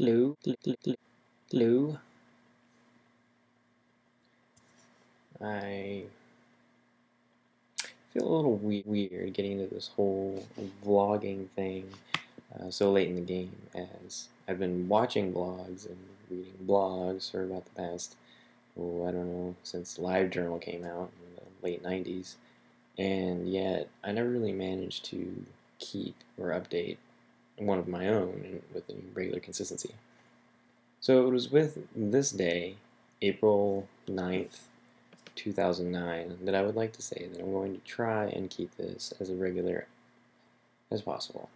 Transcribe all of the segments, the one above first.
Hello, hello. I feel a little weird getting into this whole vlogging thing so late in the game, as I've been watching vlogs and reading blogs for about the past, I don't know, since LiveJournal came out in the late 90s, and yet I never really managed to keep or update one of my own and with any regular consistency. So it was with this day, April 9th, 2009, that I would like to say that I'm going to try and keep this as regular as possible.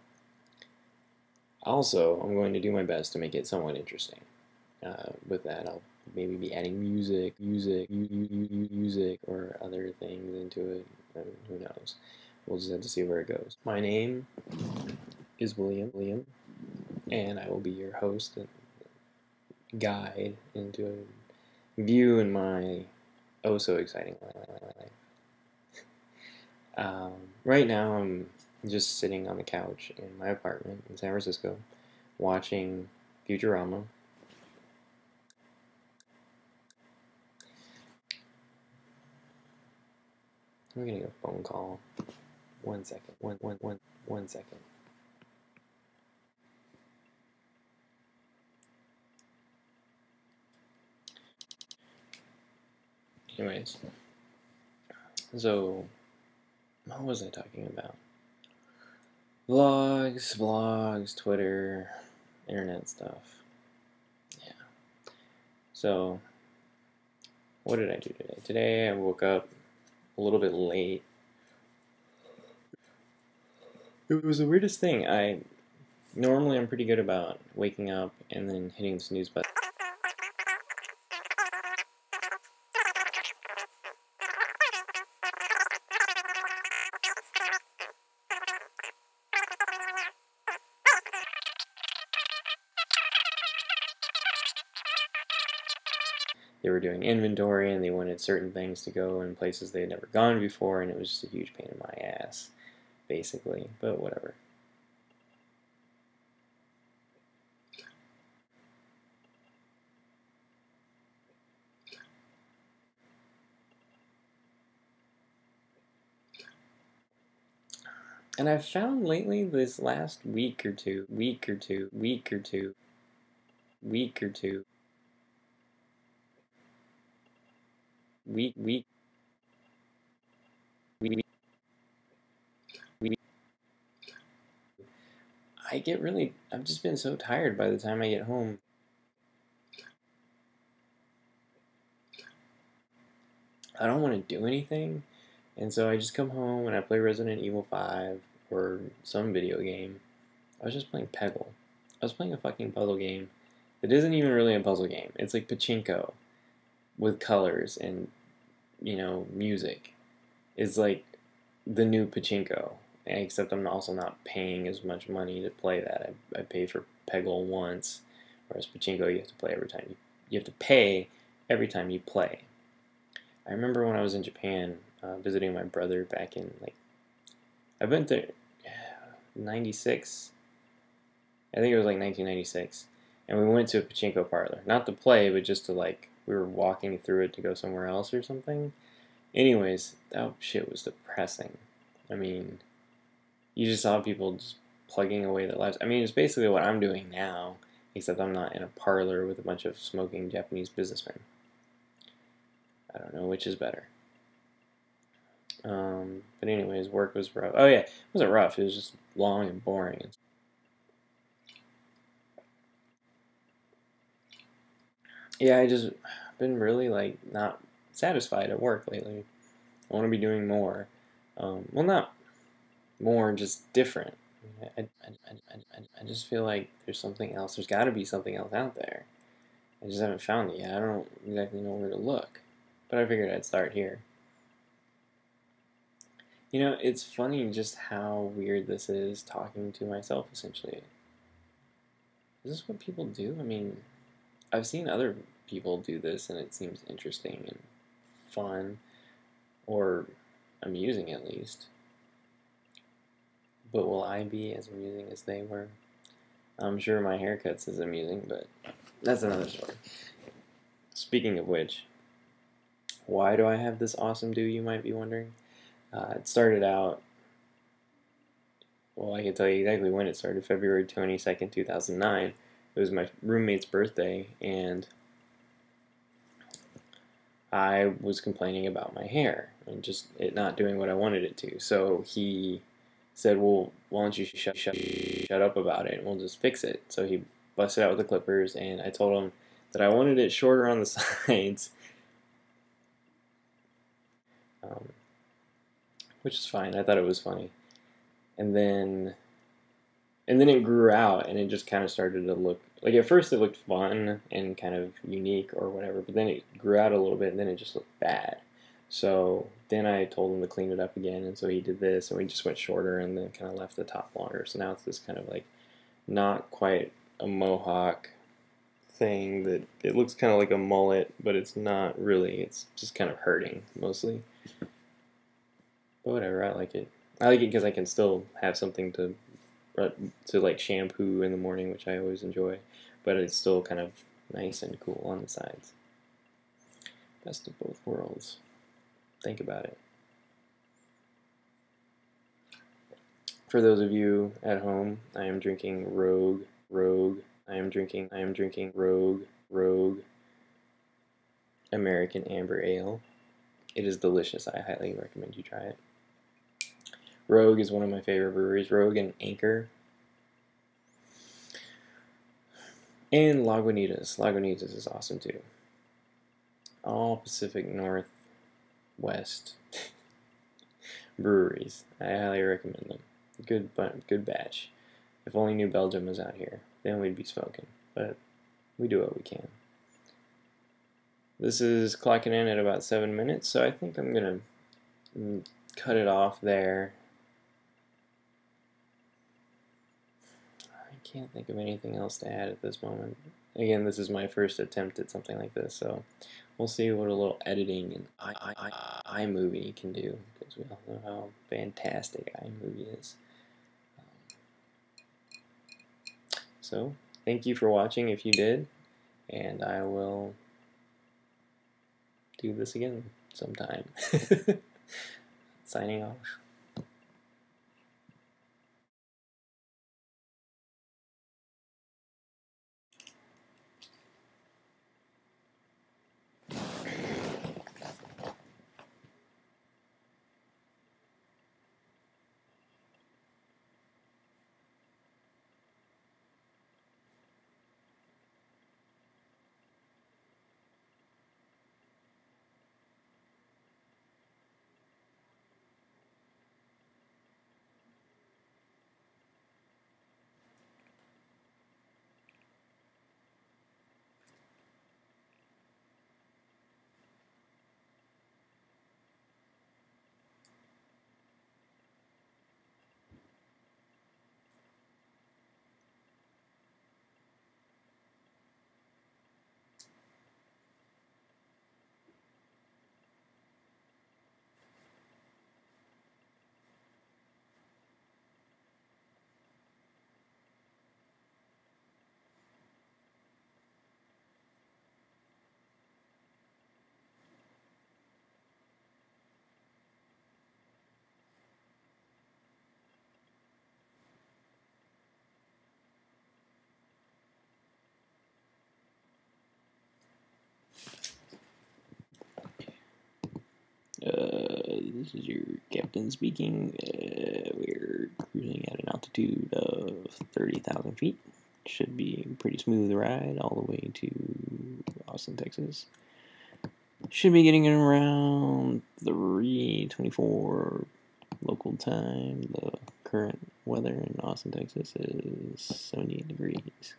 Also, I'm going to do my best to make it somewhat interesting. With that, I'll maybe be adding music, or other things into it. Who knows? We'll just have to see where it goes. My name is William, and I will be your host and guide into a view in my oh so exciting life. Right now I'm just sitting on the couch in my apartment in San Francisco watching Futurama. I'm getting a phone call. 1 second. One second. Anyways, so what was I talking about? Blogs, Twitter, internet stuff. Yeah. So, what did I do today? Today I woke up a little bit late. It was the weirdest thing. Normally I'm pretty good about waking up and then hitting the snooze button. They were doing inventory and they wanted certain things to go in places they had never gone before, and it was just a huge pain in my ass, basically, but whatever. And I've found lately, this last week or two, I've just been so tired by the time I get home. I don't want to do anything, and so I just come home and I play Resident Evil 5 or some video game. I was just playing Peggle. I was playing a fucking puzzle game that isn't even really a puzzle game. It's like pachinko with colors and, music. It's like the new pachinko, except I'm also not paying as much money to play that. I pay for Peggle once, whereas pachinko you have to play every time you have to pay every time you play. I remember when I was in Japan visiting my brother back in I've been there 96. I think it was like 1996, and we went to a pachinko parlor, not to play, but just to we were walking through it to go somewhere else or something. Anyways, that shit was depressing. I mean, you just saw people just plugging away their lives. I mean, it's basically what I'm doing now, except I'm not in a parlor with a bunch of smoking Japanese businessmen. I don't know which is better. But anyways, work was rough. Oh yeah, it wasn't rough. It was just long and boring. Yeah, I just been really not satisfied at work lately. I want to be doing more. Well, not more, just different. I just feel like there's something else. There's got to be something else out there. I just haven't found it yet. I don't exactly know where to look, but I figured I'd start here. It's funny just how weird this is, talking to myself, essentially. Is this what people do? I mean, I've seen other people do this, and it seems interesting and fun, or amusing at least. But will I be as amusing as they were? I'm sure my haircut's as amusing, but that's another story. Speaking of which, why do I have this awesome do, you might be wondering? It started out, well, I can tell you exactly when it started, February 22nd, 2009. It was my roommate's birthday, and I was complaining about my hair and just it not doing what I wanted it to. So he said, well, why don't you shut up about it and we'll just fix it. So he busted out with the clippers, and I told him that I wanted it shorter on the sides, um, which is fine. I thought it was funny. And then it grew out, and it just kind of started to look like, at first it looked fun and kind of unique or whatever, but then it grew out a little bit, and then it just looked bad. So then I told him to clean it up again, and so he did this, and we just went shorter and then kind of left the top longer. So now it's this kind of like not quite a mohawk thing that it looks kind of like a mullet, but it's not really. It's just kind of hurting mostly. But whatever, I like it. I like it because I can still have something to like shampoo in the morning, which I always enjoy, but it's still kind of nice and cool on the sides. Best of both worlds. Think about it. For those of you at home, I am drinking Rogue. I am drinking Rogue American Amber Ale. It is delicious. I highly recommend you try it. Rogue is one of my favorite breweries. Rogue and Anchor. And Lagunitas. Lagunitas is awesome too. All Pacific Northwest breweries. I highly recommend them. Good batch. If only New Belgium was out here, then we'd be smoking. But we do what we can. This is clocking in at about 7 minutes, so I think I'm gonna cut it off there. I can't think of anything else to add at this moment. Again, this is my first attempt at something like this, so we'll see what a little editing and iMovie can do, because we all know how fantastic iMovie is. So, thank you for watching if you did, and I will do this again sometime. Signing off. This is your captain speaking. We're cruising at an altitude of 30,000 feet. Should be a pretty smooth ride all the way to Austin, Texas. Should be getting in around 3:24 local time. The current weather in Austin, Texas is 78 degrees.